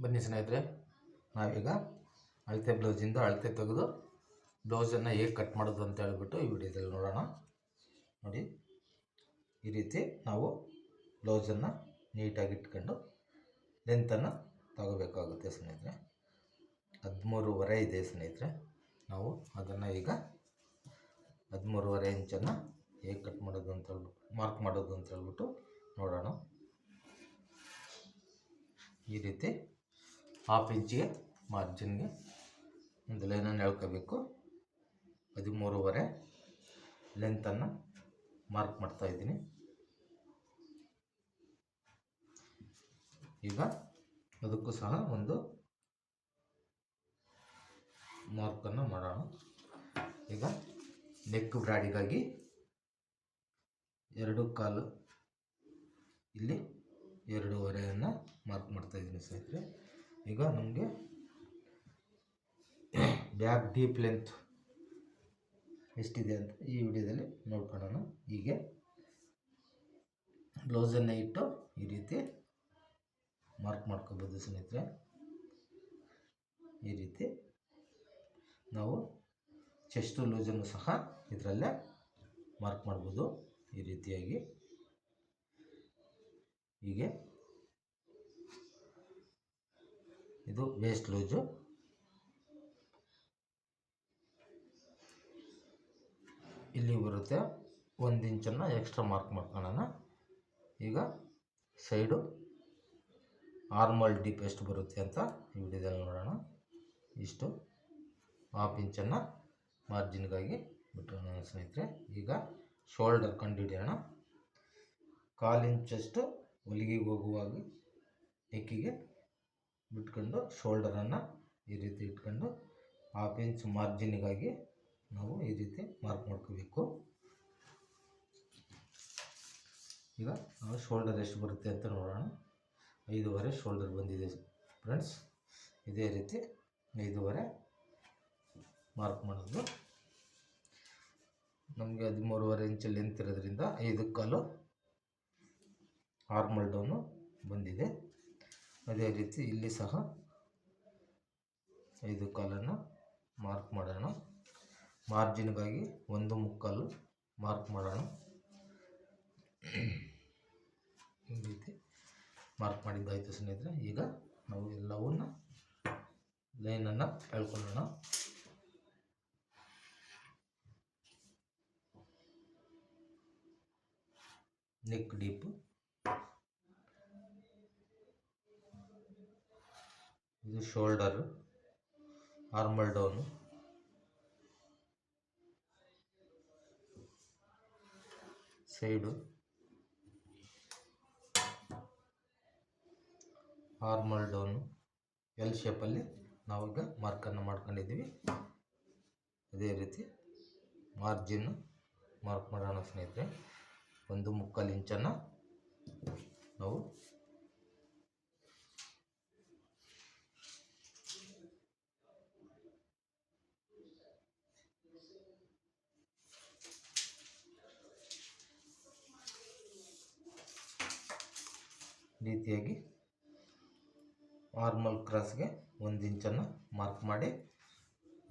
ಬನ್ನಿ ಸ್ನೇಹಿತರೆ, ನಾವೀಗ ಅಳತೆ ಬ್ಲೌಸಿಂದ ಅಳತೆ ತೆಗೆದು ಬ್ಲೌಸನ್ನು ಹೇಗೆ ಕಟ್ ಮಾಡೋದು ಅಂತ ಹೇಳ್ಬಿಟ್ಟು ಈ ವಿಡಿಯೋದಲ್ಲಿ ನೋಡೋಣ. ನೋಡಿ, ಈ ರೀತಿ ನಾವು ಬ್ಲೌಸನ್ನು ನೀಟಾಗಿ ಇಟ್ಕೊಂಡು ಲೆಂತನ್ನು ತಗೋಬೇಕಾಗುತ್ತೆ ಸ್ನೇಹಿತರೆ. 13.5 ಇದೆ ಸ್ನೇಹಿತರೆ. ನಾವು ಅದನ್ನು ಈಗ 13.5 ಇಂಚನ್ನು ಹೇಗೆ ಕಟ್ ಮಾಡೋದು ಅಂತ ಹೇಳ್ಬಿಟ್ಟು ಮಾರ್ಕ್ ಮಾಡೋದು ಅಂತ ಹೇಳ್ಬಿಟ್ಟು ನೋಡೋಣ. ಈ ರೀತಿ 1/2 ಇಂಚಿಗೆ ಮಾರ್ಜಿನ್ಗೆ ಒಂದು ಲೈನನ್ನು ಎಳ್ಕೋಬೇಕು. 13.5 ಲೆಂತನ್ನು ಮಾರ್ಕ್ ಮಾಡ್ತಾ ಇದ್ದೀನಿ. ಈಗ ಅದಕ್ಕೂ ಸಹ ಒಂದು ಮಾರ್ಕನ್ನು ಮಾಡೋಣ. ಈಗ ನೆಕ್ ಬ್ರಾಡಿಗಾಗಿ 2.25 ಇಲ್ಲಿ 2.5 ಮಾರ್ಕ್ ಮಾಡ್ತಾ ಇದ್ದೀನಿ ಸ್ನೇಹಿತರೆ. ಈಗ ನಮಗೆ ಬ್ಯಾಕ್ ಡೀಪ್ ಲೆಂತ್ ಎಷ್ಟಿದೆ ಅಂತ ಈ ವಿಡಿಯೋದಲ್ಲಿ ನೋಡ್ಕೊಳ್ಳೋಣ. ಹೀಗೆ ಬ್ಲೌಸನ್ನು ಇಟ್ಟು ಈ ರೀತಿ ಮಾರ್ಕ್ ಮಾಡ್ಕೋಬೋದು ಸ್ನೇಹಿತರೆ. ಈ ರೀತಿ ನಾವು ಚೆಸ್ಟ್ ಲೂಸನ್ನು ಸಹ ಇದರಲ್ಲೇ ಮಾರ್ಕ್ ಮಾಡ್ಬೋದು. ಈ ರೀತಿಯಾಗಿ ಹೀಗೆ ಇದು ವೇಸ್ಟ್ ಲೂಸು. ಇಲ್ಲಿ ಬರುತ್ತೆ 1 ಇಂಚನ್ನು ಎಕ್ಸ್ಟ್ರಾ ಮಾರ್ಕ್ ಮಾಡ್ಕೊಳ್ಳೋಣ. ಈಗ ಸೈಡು ಆರ್ಮಲ್ ಡೀಪ್ ಎಷ್ಟು ಬರುತ್ತೆ ಅಂತ ಈ ವಿಡಿಯೋದಲ್ಲಿ ನೋಡೋಣ. ಇಷ್ಟು 1/2 ಇಂಚನ್ನು ಮಾರ್ಜಿನ್ಗಾಗಿ ಬಿಟ್ಟೋಣ ಸ್ನೇಹಿತರೆ. ಈಗ ಶೋಲ್ಡರ್ ಕಂಡುಹಿಡಿಯೋಣ. 1/4 ಇಂಚಷ್ಟು ಹೊಲಿಗೆಗೆ ಹೋಗುವಾಗ ನೆಕ್ಕಿಗೆ ಬಿಟ್ಕೊಂಡು ಶೋಲ್ಡರನ್ನು ಈ ರೀತಿ ಇಟ್ಕೊಂಡು 1/2 ಇಂಚ್ ಮಾರ್ಜಿನ್ಗಾಗಿ ನಾವು ಈ ರೀತಿ ಮಾರ್ಕ್ ಮಾಡ್ಕೋಬೇಕು. ಈಗ ನಾವು ಶೋಲ್ಡರ್ ಎಷ್ಟು ಬರುತ್ತೆ ಅಂತ ನೋಡೋಣ. 5.5 ಶೋಲ್ಡರ್ ಬಂದಿದೆ ಫ್ರೆಂಡ್ಸ್. ಇದೇ ರೀತಿ 5.5 ಮಾರ್ಕ್ ಮಾಡೋದು. ನಮಗೆ 13.5 ಇಂಚ್ ಲೆಂತ್ ಇರೋದ್ರಿಂದ 5.25 ಆರ್ಮಲ್ ಡೌನು ಬಂದಿದೆ. ಅದೇ ರೀತಿ ಇಲ್ಲಿ ಸಹ 5.25 ಮಾರ್ಕ್ ಮಾಡೋಣ. ಮಾರ್ಜಿನ್ಗಾಗಿ 1.25 ಮಾರ್ಕ್ ಮಾಡೋಣ. ಈ ರೀತಿ ಮಾರ್ಕ್ ಮಾಡಿದ್ದಾಯಿತು ಸ್ನೇಹಿತರೆ. ಈಗ ನಾವು ಎಲ್ಲವನ್ನ ಲೈನನ್ನು ಎಳ್ಕೊಳ್ಳೋಣ. ನೆಕ್ ಡೀಪ್, ಇದು shoulder, armhole down, side, armhole down, L ಶೇಪಲ್ಲಿ ನಾವೀಗ ಮಾರ್ಕನ್ನು ಮಾಡ್ಕೊಂಡಿದ್ದೀವಿ. ಅದೇ ರೀತಿ ಮಾರ್ಜಿನ್ ಮಾರ್ಕ್ ಮಾಡೋಣ ಸ್ನೇಹಿತರೆ. 1.25 ಇಂಚನ್ನು ನಾವು ರೀತಿಯಾಗಿ ಆರ್ಮಲ್ ಕ್ರಾಸ್ಗೆ 1 ಇಂಚನ್ನು ಮಾರ್ಕ್ ಮಾಡಿ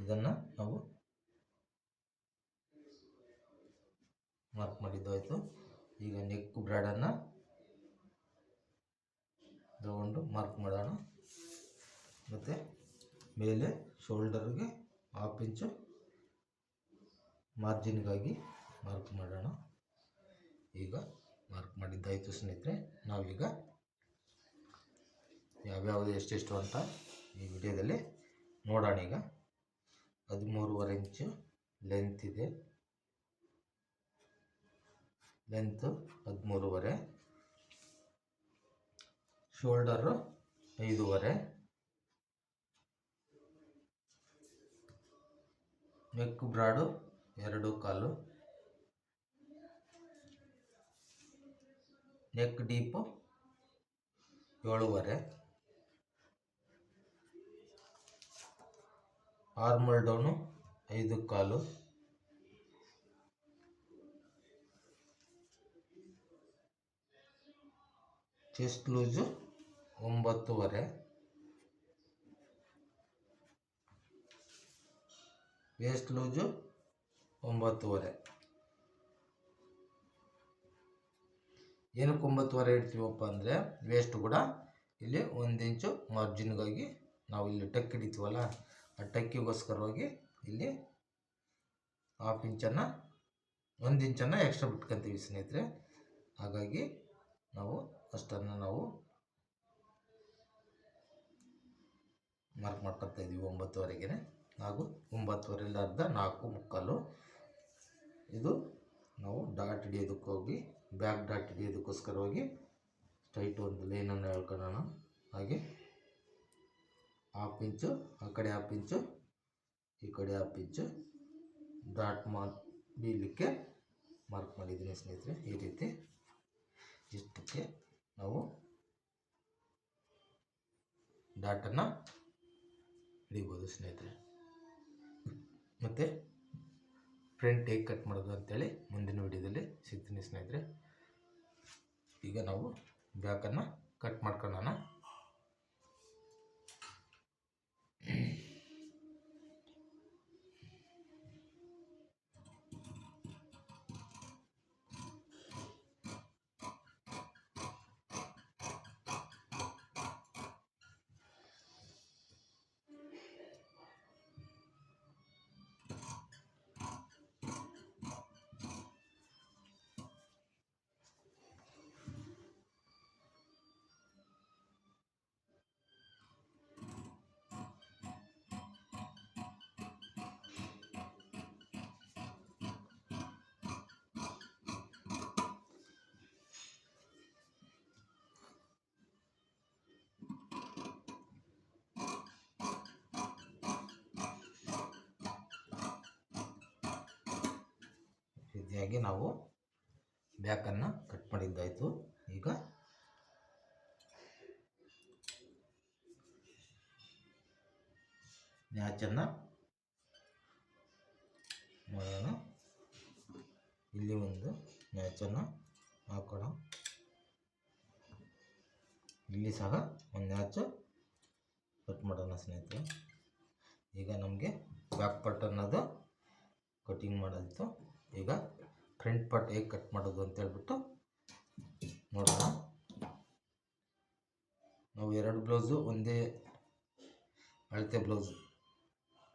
ಇದನ್ನು ನಾವು ಮಾರ್ಕ್ ಮಾಡಿದ್ದಾಯಿತು. ಈಗ ನೆಕ್ ಬ್ರಾಡನ್ನು ತಗೊಂಡು ಮಾರ್ಕ್ ಮಾಡೋಣ. ಮತ್ತು ಮೇಲೆ ಶೋಲ್ಡರ್ಗೆ 1/2 ಇಂಚು ಮಾರ್ಜಿನ್ಗಾಗಿ ಮಾರ್ಕ್ ಮಾಡೋಣ. ಈಗ ಮಾರ್ಕ್ ಮಾಡಿದ್ದಾಯಿತು ಸ್ನೇಹಿತರೆ. ನಾವೀಗ ಯಾವ್ಯಾವುದು ಎಷ್ಟೆಷ್ಟು ಅಂತ ಈ ವಿಡಿಯೋದಲ್ಲಿ ನೋಡೋಣ. ಈಗ 13.5 ಇಂಚು ಲೆಂತ್ ಇದೆ. Length 13.5, shoulder 5.5, neck broad 2.25, neck deep 7.5, armhole down 5.25, chest loose 9.5, waist loose 9.5. ಏನಕ್ಕೆ 9.5 ಇಡ್ತೀವಪ್ಪ ಅಂದರೆ ವೇಸ್ಟ್ ಕೂಡ ಇಲ್ಲಿ 1 ಇಂಚು ಮಾರ್ಜಿನ್ಗಾಗಿ ನಾವು ಇಲ್ಲಿ ಟಕ್ ಹಿಡಿತೀವಲ್ಲ, ಆ ಟಕ್ಕಿಗೋಸ್ಕರವಾಗಿ ಇಲ್ಲಿ 1/2 ಇಂಚನ್ನು 1 ಇಂಚನ್ನು ಎಕ್ಸ್ಟ್ರಾ ಬಿಟ್ಕೊತೀವಿ ಸ್ನೇಹಿತರೆ. ಹಾಗಾಗಿ ನಾವು ಅಷ್ಟನ್ನು ನಾವು ಮಾರ್ಕ್ ಮಾಡ್ಕೊತಾ ಇದ್ದೀವಿ 9.5ಗೆ. ಹಾಗೂ 9.5ರಲ್ಲಿ ಅರ್ಧ 4.75. ಇದು ನಾವು ಡಾಟ್ ಹಿಡಿಯೋದಕ್ಕೋಗಿ ಬ್ಯಾಕ್ ಡಾಟ್ ಹಿಡಿಯೋದಕ್ಕೋಸ್ಕರವಾಗಿ ಸ್ಟ್ರೈಟ್ ಒಂದು ಲೈನನ್ನು ಹೇಳ್ಕೊಳ್ಳೋಣ. ಹಾಗೆ 1/2 ಇಂಚು ಆ ಕಡೆ 1/2 ಇಂಚು ಈ ಕಡೆ 1/2 ಇಂಚು ಡಾಟ್ ಬೀಳಲಿಕ್ಕೆ ಮಾರ್ಕ್ ಮಾಡಿದ್ದೀನಿ ಸ್ನೇಹಿತರೆ. ಈ ರೀತಿ ಇಷ್ಟಕ್ಕೆ ನಾವು ಡಾಟನ್ನು ಹಿಡಿಬೋದು ಸ್ನೇಹಿತರೆ. ಮತ್ತು ಫ್ರಂಟ್ ಹೇಗೆ ಕಟ್ ಮಾಡೋದು ಅಂತೇಳಿ ಮುಂದಿನ ವಿಡಿಯೋದಲ್ಲಿ ಸಿಗ್ತೀನಿ ಸ್ನೇಹಿತರೆ. ಈಗ ನಾವು ಬ್ಯಾಕನ್ನು ಕಟ್ ಮಾಡ್ಕೊಳ್ಳೋಣ. ರೀತಿಯಾಗಿ ನಾವು ಬ್ಯಾಕನ್ನು ಕಟ್ ಮಾಡಿದ್ದಾಯಿತು. ಈಗ ಮ್ಯಾಚನ್ನು ಮಾಡೋಣ. ಇಲ್ಲಿ ಒಂದು ಮ್ಯಾಚನ್ನು ಹಾಕೋಣ. ಇಲ್ಲಿ ಸಹ ಒಂದು ಮ್ಯಾಚು ಕಟ್ ಮಾಡೋಣ ಸ್ನೇಹಿತರೆ. ಈಗ ನಮಗೆ ಬ್ಯಾಕ್ ಪಾರ್ಟ್ ಅನ್ನೋದು ಕಟಿಂಗ್ ಮಾಡೋದಿತ್ತು. ಈಗ ಫ್ರಂಟ್ ಪಾರ್ಟ್ ಹೇಗೆ ಕಟ್ ಮಾಡೋದು ಅಂತ ಹೇಳ್ಬಿಟ್ಟು ನೋಡೋಣ. ನಾವು 2 ಬ್ಲೌಸು ಒಂದೇ ಅಳತೆ ಬ್ಲೌಸ್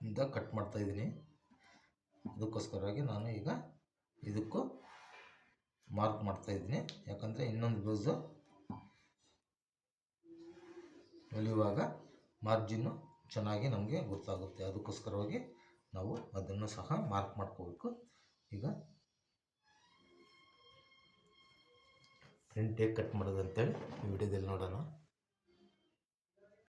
ಇಂದ ಕಟ್ ಮಾಡ್ತಾಯಿದ್ದೀನಿ. ಅದಕ್ಕೋಸ್ಕರವಾಗಿ ನಾನು ಈಗ ಇದಕ್ಕೂ ಮಾರ್ಕ್ ಮಾಡ್ತಾಯಿದ್ದೀನಿ. ಯಾಕಂದರೆ ಇನ್ನೊಂದು ಬ್ಲೌಸು ಹೊಲಿಯುವಾಗ ಮಾರ್ಜಿನ್ನು ಚೆನ್ನಾಗಿ ನಮಗೆ ಗೊತ್ತಾಗುತ್ತೆ. ಅದಕ್ಕೋಸ್ಕರವಾಗಿ ನಾವು ಅದನ್ನು ಸಹ ಮಾರ್ಕ್ ಮಾಡ್ಕೋಬೇಕು. ಈಗ ಫ್ರಂಟ್ ಹೇಗೆ ಕಟ್ ಮಾಡೋದು ಅಂತೇಳಿ ಈ ವಿಡಿಯೋದಲ್ಲಿ ನೋಡೋಣ.